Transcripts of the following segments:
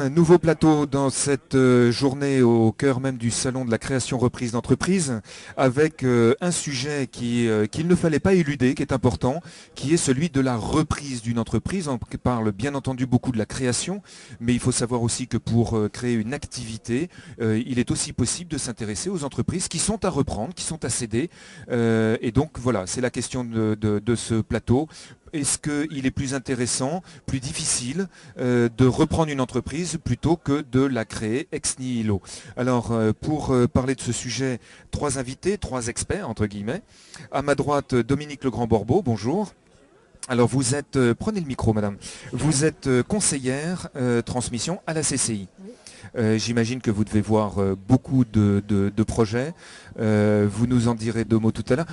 Bien, nouveau plateau dans cette journée au cœur même du salon de la création reprise d'entreprise, avec un sujet qu'il ne fallait pas éluder, qui est important, qui est celui de la reprise d'une entreprise. On parle bien entendu beaucoup de la création, mais il faut savoir aussi que pour créer une activité, il est aussi possible de s'intéresser aux entreprises qui sont à reprendre, qui sont à céder. Et donc voilà, c'est la question de ce plateau. Est-ce qu'il est plus intéressant, plus difficile de reprendre une entreprise plutôt que de la créer ex nihilo? Alors, pour parler de ce sujet, trois invités, trois experts, entre guillemets. À ma droite, Dominique Legrand-Borbeau, bonjour. Alors, vous êtes, prenez le micro, madame, vous êtes conseillère transmission à la CCI. J'imagine que vous devez voir beaucoup de projets. Vous nous en direz deux mots tout à l'heure.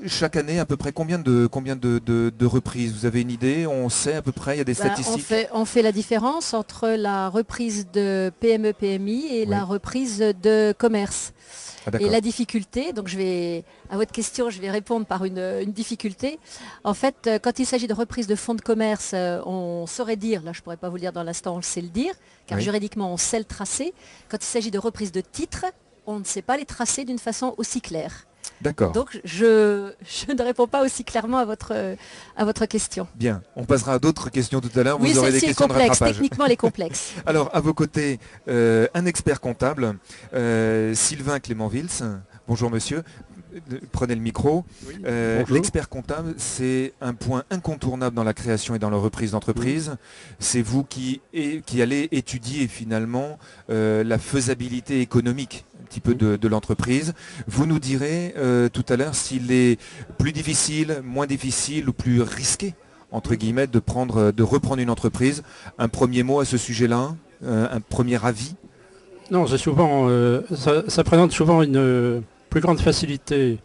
Chaque année, à peu près combien de reprises? Vous avez une idée? On sait à peu près, il y a des statistiques? On fait la différence entre la reprise de PME-PMI et Oui. la reprise de commerce. Ah, Et d'accord. la difficulté, donc à votre question, je vais répondre par une difficulté. En fait, quand il s'agit de reprise de fonds de commerce, on saurait dire, là je ne pourrais pas vous le dire dans l'instant, on le sait le dire, car Oui. juridiquement on sait le tracer. Quand il s'agit de reprise de titres, on ne sait pas les tracer d'une façon aussi claire. D'accord. Donc je ne réponds pas aussi clairement à votre question. Bien, on passera à d'autres questions tout à l'heure. Oui, Vous aurez des celle-ci est questions de complexe, rattrapage. techniquement elle est complexe. Alors, à vos côtés, un expert comptable, Sylvain Clément-Vils. Bonjour monsieur. Prenez le micro. Bonjour. L'expert comptable, c'est un point incontournable dans la création et dans la reprise d'entreprise. C'est vous qui allez étudier finalement la faisabilité économique un petit peu de l'entreprise. Vous nous direz tout à l'heure s'il est plus difficile, moins difficile ou plus risqué, entre guillemets, de reprendre une entreprise. Un premier mot à ce sujet-là, un premier avis? Non, c'est souvent, ça présente souvent une plus grande facilité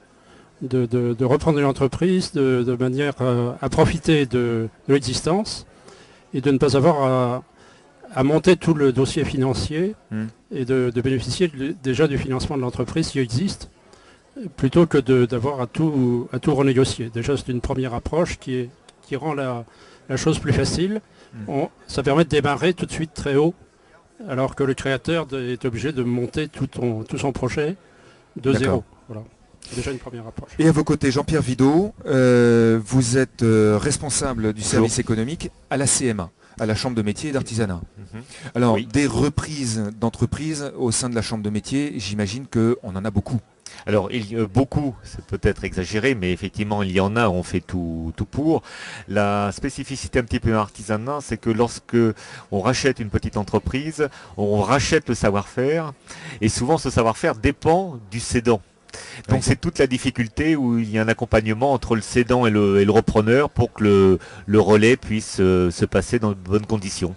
de reprendre une entreprise de manière à profiter de l'existence et de ne pas avoir à monter tout le dossier financier et de bénéficier déjà du financement de l'entreprise qui existe, plutôt que d'avoir à tout renégocier. Déjà, c'est une première approche qui rend la chose plus facile. Ça permet de démarrer tout de suite très haut, alors que le créateur est obligé de monter tout son projet de zéro. Voilà. C'est déjà une première approche. Et à vos côtés, Jean-Pierre Vidot, vous êtes responsable du service économique à la CMA, à la Chambre de métier et d'artisanat. Alors, Oui. des reprises d'entreprises au sein de la Chambre de métier, j'imagine qu'on en a beaucoup. Alors, beaucoup, c'est peut-être exagéré, mais effectivement, il y en a, on fait tout pour. La spécificité un petit peu artisanat, c'est que lorsque on rachète une petite entreprise, on rachète le savoir-faire, et souvent ce savoir-faire dépend du cédant. Donc c'est toute la difficulté où il y a un accompagnement entre le cédant et le repreneur pour que le relais puisse se passer dans de bonnes conditions.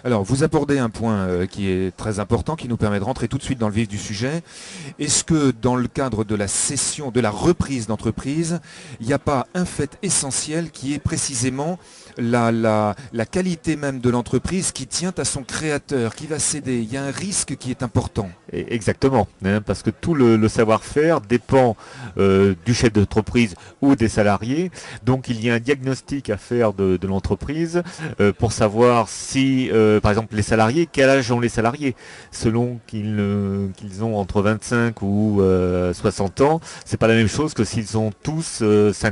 Alors, vous abordez un point qui est très important, qui nous permet de rentrer tout de suite dans le vif du sujet. Est-ce que dans le cadre de la cession, de la reprise d'entreprise, il n'y a pas un fait essentiel qui est précisément la qualité même de l'entreprise qui tient à son créateur, qui va céder? Il y a un risque qui est important. Exactement, parce que tout le savoir-faire dépend du chef d'entreprise ou des salariés. Donc il y a un diagnostic à faire de l'entreprise pour savoir si, par exemple, les salariés, quel âge ont les salariés? Selon qu'ils ont entre 25 ou 60 ans, c'est pas la même chose que s'ils ont tous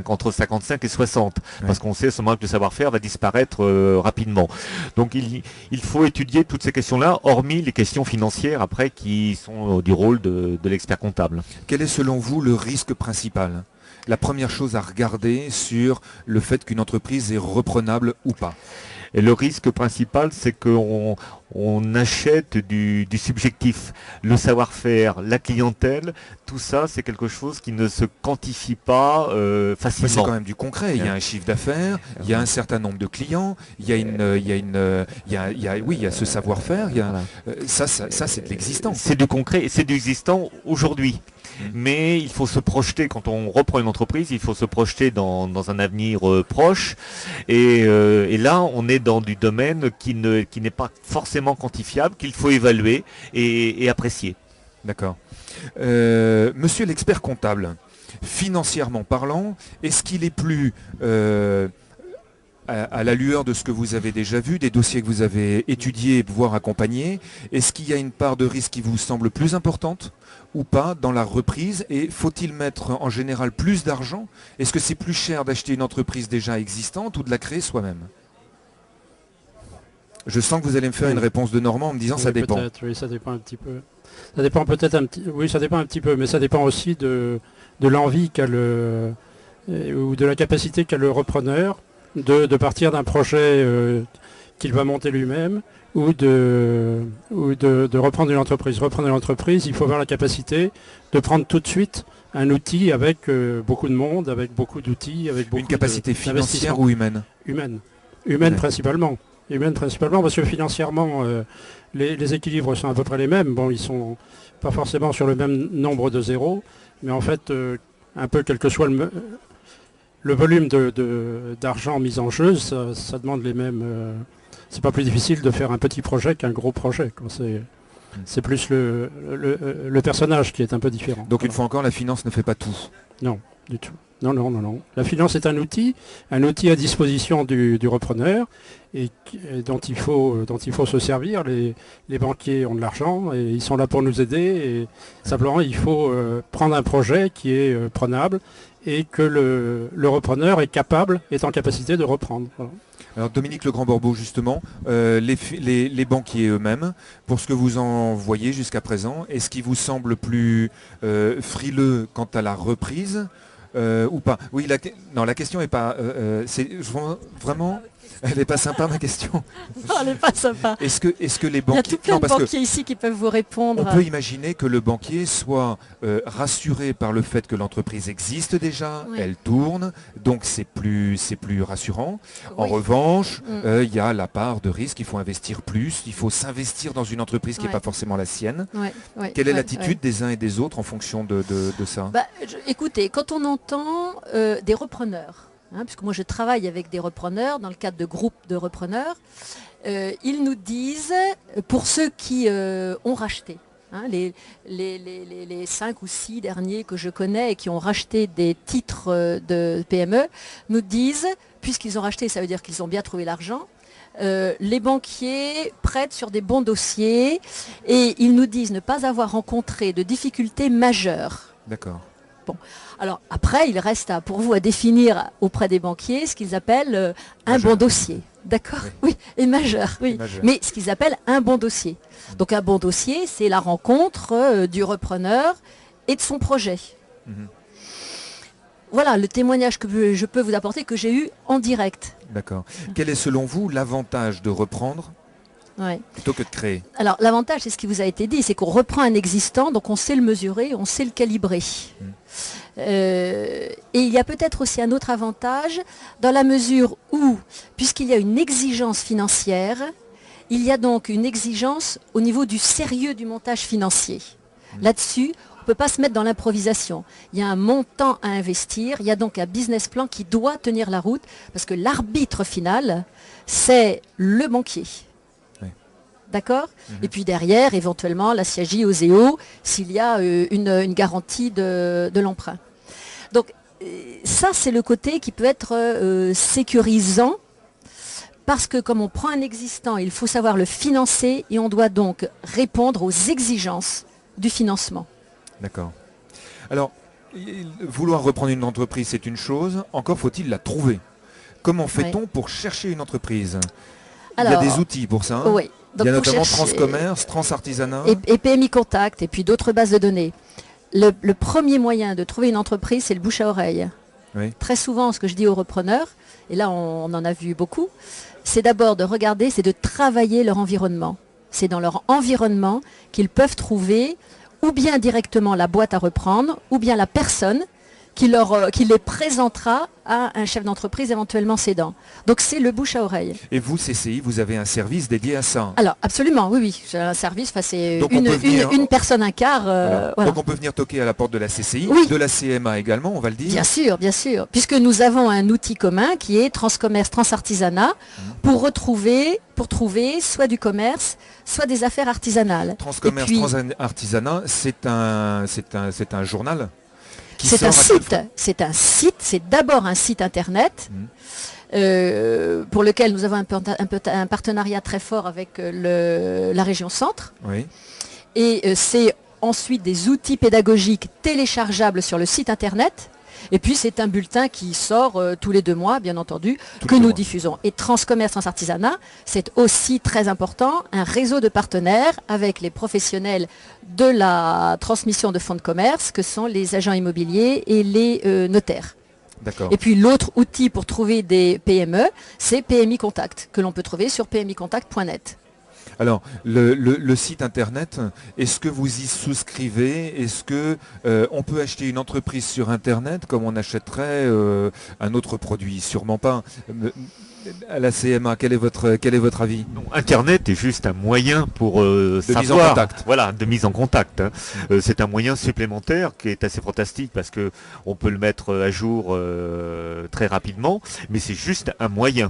entre 55 et 60. Parce qu'on sait à ce moment que le savoir-faire va disparaître rapidement. Donc il faut étudier toutes ces questions-là, hormis les questions financières après qui sont du rôle de l'expert comptable. Quel est selon vous le risque principal? La première chose à regarder sur le fait qu'une entreprise est reprenable ou pas? Et le risque principal, c'est qu'on achète du subjectif. Le savoir-faire, la clientèle, tout ça, c'est quelque chose qui ne se quantifie pas facilement. C'est quand même du concret. Il y a un chiffre d'affaires, il y a un certain nombre de clients, il y a ce savoir-faire. Ça, c'est de l'existant. C'est du concret et c'est du existant aujourd'hui. Mais il faut se projeter, quand on reprend une entreprise, il faut se projeter dans un avenir proche. Et là, on est dans du domaine qui n'est pas forcément quantifiable, qu'il faut évaluer et apprécier. D'accord. Monsieur l'expert comptable, financièrement parlant, est-ce qu'il est plus à la lueur de ce que vous avez déjà vu, des dossiers que vous avez étudiés, voire accompagnés, est-ce qu'il y a une part de risque qui vous semble plus importante ou pas dans la reprise? Et faut-il mettre en général plus d'argent? Est-ce que c'est plus cher d'acheter une entreprise déjà existante ou de la créer soi-même? Je sens que vous allez me faire une réponse de Normand en me disant ça dépend. Peut-être, oui, ça dépend un petit peu. Ça dépend peut-être oui, ça dépend un petit peu, mais ça dépend aussi de l'envie qu'a ou de la capacité qu'a le repreneur de partir d'un projet qu'il va monter lui-même ou de reprendre une entreprise. Reprendre une entreprise, il faut avoir la capacité de prendre tout de suite un outil avec beaucoup de monde, avec beaucoup d'outils, avec beaucoup une capacité financière ou humaine? Humaine Ouais. principalement. Humaine principalement, parce que financièrement, les équilibres sont à peu près les mêmes. Bon, ils sont pas forcément sur le même nombre de zéros, mais en fait, un peu quel que soit le volume d'argent mis en jeu, ça demande les mêmes. C'est pas plus difficile de faire un petit projet qu'un gros projet. C'est plus le personnage qui est un peu différent. Donc une fois encore, la finance ne fait pas tout. Non, du tout. Non. La finance est un outil à disposition du repreneur et dont il faut se servir. Les banquiers ont de l'argent et ils sont là pour nous aider. Et simplement, il faut prendre un projet qui est prenable et que le repreneur est en capacité de reprendre. Voilà. Alors Dominique Legrand-Borbeau, justement, les banquiers eux-mêmes, pour ce que vous en voyez jusqu'à présent, est-ce qu'ils vous semblent plus frileux quant à la reprise ou pas? Oui, la question n'est pas... c'est vraiment... Elle n'est pas sympa ma question. Non, elle n'est pas sympa. Est-ce que les Il y a banquiers... tout plein de banquiers ici qui peuvent vous répondre. On peut imaginer que le banquier soit rassuré par le fait que l'entreprise existe déjà, Oui. elle tourne, donc c'est plus rassurant. En Oui. revanche, il y a la part de risque, il faut investir plus, il faut s'investir dans une entreprise qui n'est Ouais. pas forcément la sienne. Ouais, Quelle est ouais, l'attitude des uns et des autres en fonction de ça? Écoutez, quand on entend des repreneurs, puisque moi je travaille avec des repreneurs dans le cadre de groupes de repreneurs, ils nous disent, pour ceux qui ont racheté, les 5 ou 6 derniers que je connais et qui ont racheté des titres de PME, nous disent, puisqu'ils ont racheté, ça veut dire qu'ils ont bien trouvé l'argent, les banquiers prêtent sur des bons dossiers et ils nous disent ne pas avoir rencontré de difficultés majeures. D'accord. Bon. Alors après, il reste pour vous à définir auprès des banquiers ce qu'ils appellent un Majeur. bon dossier. D'accord? Oui, et majeur, oui. Et majeur. Mais ce qu'ils appellent un bon dossier. Donc un bon dossier, c'est la rencontre du repreneur et de son projet. Mhm. Voilà le témoignage que je peux vous apporter, que j'ai eu en direct. D'accord. Quel est selon vous l'avantage de reprendre Ouais. plutôt que de créer? Alors l'avantage, c'est ce qui vous a été dit, c'est qu'on reprend un existant, donc on sait le mesurer, on sait le calibrer. Et il y a peut-être aussi un autre avantage, dans la mesure où, puisqu'il y a une exigence financière, il y a donc une exigence au niveau du sérieux du montage financier. Là-dessus, on ne peut pas se mettre dans l'improvisation. Il y a un montant à investir, il y a donc un business plan qui doit tenir la route, parce que l'arbitre final, c'est le banquier. D'accord? Et puis derrière, éventuellement, la CIAJ, OSEO, s'il y a une garantie de l'emprunt. Donc ça, c'est le côté qui peut être sécurisant, parce que comme on prend un existant, il faut savoir le financer et on doit donc répondre aux exigences du financement. D'accord. Alors, vouloir reprendre une entreprise, c'est une chose, encore faut-il la trouver. Comment fait-on pour chercher une entreprise? Il y a des outils pour ça. Oui. Il y a notamment chercher... Transcommerce, Transartisanat. Et PMI Contact, et puis d'autres bases de données. Le premier moyen de trouver une entreprise, c'est le bouche à oreille. Oui. Très souvent, ce que je dis aux repreneurs, et là on en a vu beaucoup, c'est d'abord de regarder, c'est de travailler leur environnement. C'est dans leur environnement qu'ils peuvent trouver ou bien directement la boîte à reprendre, ou bien la personne qui les présentera à un chef d'entreprise éventuellement cédant. Donc c'est le bouche à oreille. Et vous, CCI, vous avez un service dédié à ça? Alors absolument, oui. J'ai un service, c'est Donc, une personne, un quart. Voilà. Voilà. Donc on peut venir toquer à la porte de la CCI, Oui. de la CMA également, on va le dire. Bien sûr. Puisque nous avons un outil commun qui est Transcommerce, Transartisanat, pour trouver soit du commerce, soit des affaires artisanales. Transcommerce, Et puis, Transartisanat, c'est un journal? C'est un site, c'est d'abord un site internet pour lequel nous avons un partenariat très fort avec la région Centre. Oui. Et c'est ensuite des outils pédagogiques téléchargeables sur le site internet. Et puis c'est un bulletin qui sort tous les 2 mois, bien entendu, que nous diffusons. Et Transcommerce Transartisanat, c'est aussi très important, un réseau de partenaires avec les professionnels de la transmission de fonds de commerce, que sont les agents immobiliers et les notaires. D'accord. Et puis l'autre outil pour trouver des PME, c'est PMI Contact, que l'on peut trouver sur pmicontact.net. Alors, le site internet, est-ce que vous y souscrivez? Est-ce que on peut acheter une entreprise sur internet comme on achèterait un autre produit? Sûrement pas. À la CMA, quel est votre avis? Non, Internet est juste un moyen pour savoir, mise en contact. Voilà, de mise en contact. C'est un moyen supplémentaire qui est assez fantastique parce que on peut le mettre à jour très rapidement, mais c'est juste un moyen.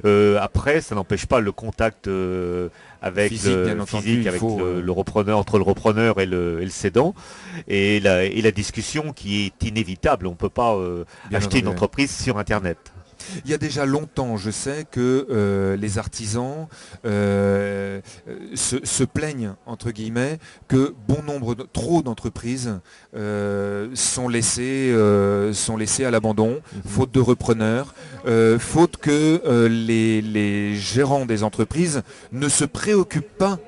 Après, ça n'empêche pas le contact avec le repreneur, entre le repreneur et le cédant, et la discussion qui est inévitable. On ne peut pas acheter une entreprise sur Internet. Il y a déjà longtemps, je sais que les artisans se plaignent, entre guillemets, que trop d'entreprises sont laissées à l'abandon, faute de repreneurs, faute que les gérants des entreprises ne se préoccupent pas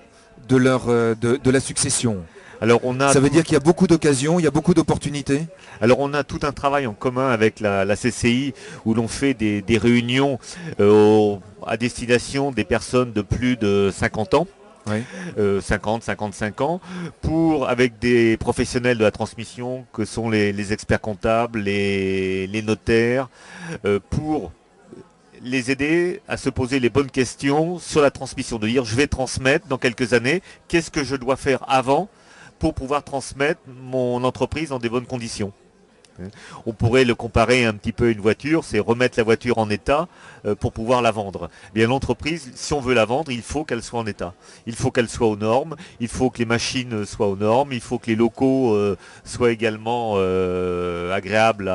de la succession. Alors ça veut dire qu'il y a beaucoup d'occasions, il y a beaucoup d'opportunités. Alors on a tout un travail en commun avec la CCI où l'on fait des réunions à destination des personnes de plus de 50 ans. Oui. 50, 55 ans, avec des professionnels de la transmission que sont les experts comptables, les notaires, pour les aider à se poser les bonnes questions sur la transmission, de dire je vais transmettre dans quelques années, qu'est-ce que je dois faire avant pour pouvoir transmettre mon entreprise dans des bonnes conditions. On pourrait le comparer un petit peu à une voiture, c'est remettre la voiture en état pour pouvoir la vendre. Bien l'entreprise, si on veut la vendre, il faut qu'elle soit en état. Il faut qu'elle soit aux normes, il faut que les machines soient aux normes, il faut que les locaux soient également agréables,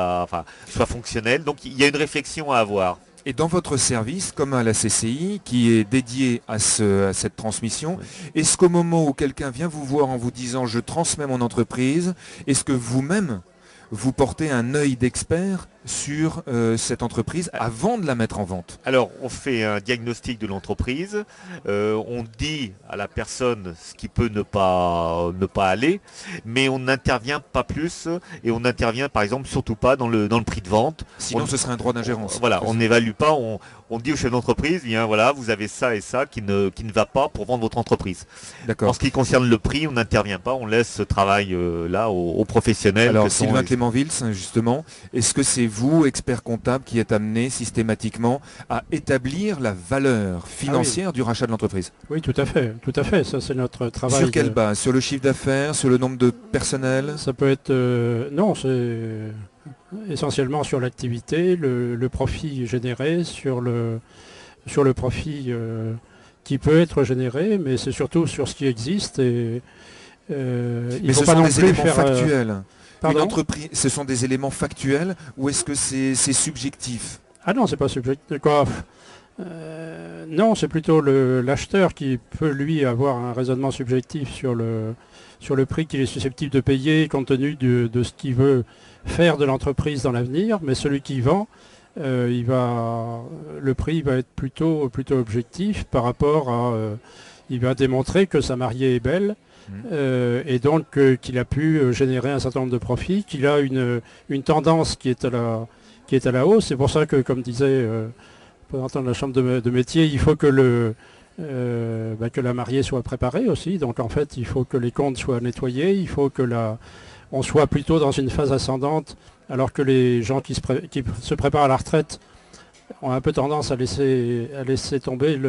soient fonctionnels. Donc il y a une réflexion à avoir. Et dans votre service, comme à la CCI, qui est dédié à cette transmission, est-ce qu'au moment où quelqu'un vient vous voir en vous disant « je transmets mon entreprise », est-ce que vous-même, vous portez un œil d'expert sur cette entreprise avant de la mettre en vente? Alors, on fait un diagnostic de l'entreprise, on dit à la personne ce qui peut ne pas aller, mais on n'intervient pas plus, et on n'intervient par exemple surtout pas dans le prix de vente. Sinon, ce serait un droit d'ingérence. Voilà, on n'évalue pas, on dit au chef d'entreprise, bien voilà, vous avez ça et ça qui ne va pas pour vendre votre entreprise. D'accord. En ce qui concerne le prix, on n'intervient pas, on laisse ce travail là aux professionnels. Alors, Sylvain Clément-Vils, justement, est-ce que c'est vous, expert comptable, qui êtes amené systématiquement à établir la valeur financière du rachat de l'entreprise? Oui, tout à fait, ça c'est notre travail. Sur quelle base? Sur le chiffre d'affaires, sur le nombre de personnel? Ça peut être... non, c'est essentiellement sur l'activité, le profit généré, sur le profit qui peut être généré, mais c'est surtout sur ce qui existe. Et, mais ce sont des éléments factuels. Pardon ? Une entreprise, ce sont des éléments factuels ou est-ce que c'est subjectif? Ah non, c'est pas subjectif. Non, c'est plutôt l'acheteur qui peut lui avoir un raisonnement subjectif sur le prix qu'il est susceptible de payer compte tenu de ce qu'il veut faire de l'entreprise dans l'avenir, mais celui qui vend, le prix va être plutôt objectif par rapport à... il va démontrer que sa mariée est belle, et donc qu'il a pu générer un certain nombre de profits, qu'il a une tendance qui est à la hausse. C'est pour ça que, comme disait le représentant de la chambre de métier, il faut que que la mariée soit préparée aussi. Donc en fait, il faut que les comptes soient nettoyés, il faut que on soit plutôt dans une phase ascendante, alors que les gens qui se préparent à la retraite ont un peu tendance à laisser tomber,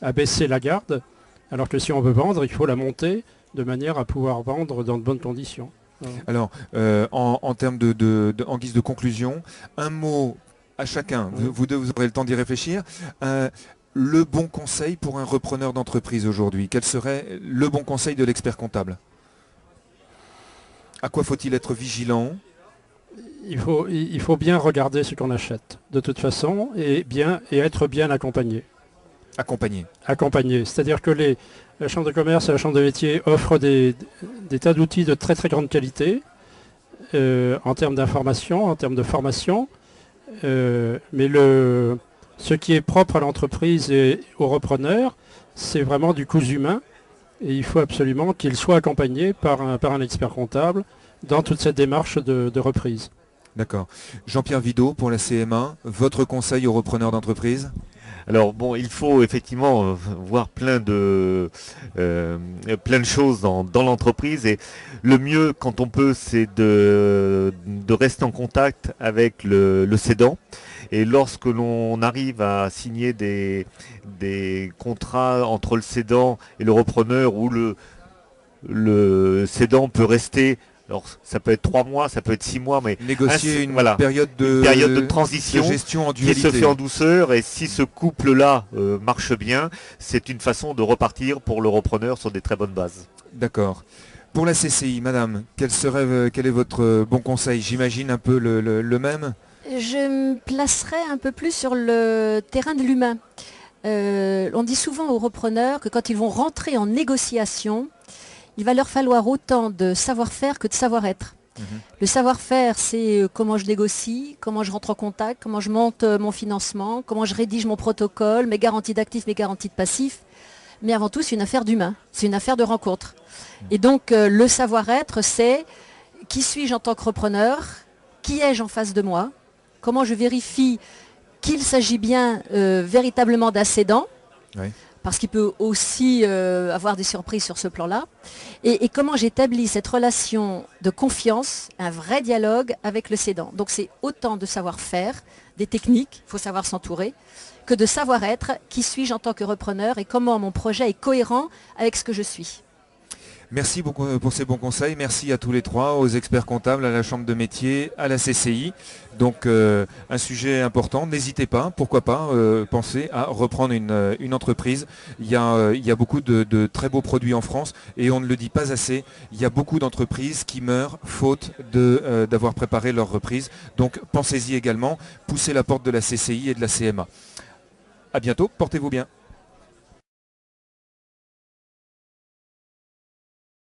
à baisser la garde. Alors que si on veut vendre, il faut la monter de manière à pouvoir vendre dans de bonnes conditions. Alors, en termes en guise de conclusion, un mot à chacun, vous deux, vous aurez le temps d'y réfléchir. Le bon conseil pour un repreneur d'entreprise aujourd'hui, quel serait le bon conseil de l'expert comptable? À quoi faut-il être vigilant? Il faut bien regarder ce qu'on achète, de toute façon, et être bien accompagné. Accompagné. C'est-à-dire que la Chambre de commerce et la Chambre de métier offrent des tas d'outils de très très grande qualité, en termes d'information, en termes de formation, mais ce qui est propre à l'entreprise et aux repreneurs, c'est vraiment du coût humain, et il faut absolument qu'il soit accompagné par un expert comptable dans toute cette démarche de reprise. D'accord. Jean-Pierre Vidot pour la CMA, votre conseil aux repreneurs d'entreprise? Alors bon, il faut effectivement voir plein de choses dans l'entreprise, et le mieux quand on peut, c'est de rester en contact avec le cédant. Et lorsque l'on arrive à signer des contrats entre le cédant et le repreneur, où le cédant peut rester, alors ça peut être 3 mois, ça peut être 6 mois, mais négocier une période de transition, de gestion en qui dualité. se fait en douceur, et si ce couple-là marche bien, c'est une façon de repartir pour le repreneur sur des très bonnes bases. D'accord. Pour la CCI, madame, quel est votre bon conseil? J'imagine un peu le même. Je me placerai un peu plus sur le terrain de l'humain. On dit souvent aux repreneurs que quand ils vont rentrer en négociation, il va leur falloir autant de savoir-faire que de savoir-être. Le savoir-faire, c'est comment je négocie, comment je rentre en contact, comment je monte mon financement, comment je rédige mon protocole, mes garanties d'actifs, mes garanties de passifs. Mais avant tout, c'est une affaire d'humain, c'est une affaire de rencontre. Et donc, le savoir-être, c'est qui suis-je en tant que repreneur, qui ai-je en face de moi, comment je vérifie qu'il s'agit bien véritablement d'un cédant, Oui. parce qu'il peut aussi avoir des surprises sur ce plan-là, et comment j'établis cette relation de confiance, un vrai dialogue avec le cédant. Donc c'est autant de savoir-faire, des techniques, il faut savoir s'entourer, que de savoir-être, qui suis-je en tant que repreneur et comment mon projet est cohérent avec ce que je suis. Merci beaucoup pour ces bons conseils. Merci à tous les trois, aux experts comptables, à la Chambre de métier, à la CCI. Donc un sujet important. N'hésitez pas, pourquoi pas, penser à reprendre une entreprise. Il y a beaucoup de très beaux produits en France et on ne le dit pas assez. Il y a beaucoup d'entreprises qui meurent faute d'avoir préparé leur reprise. Donc pensez-y également. Poussez la porte de la CCI et de la CMA. À bientôt, portez-vous bien.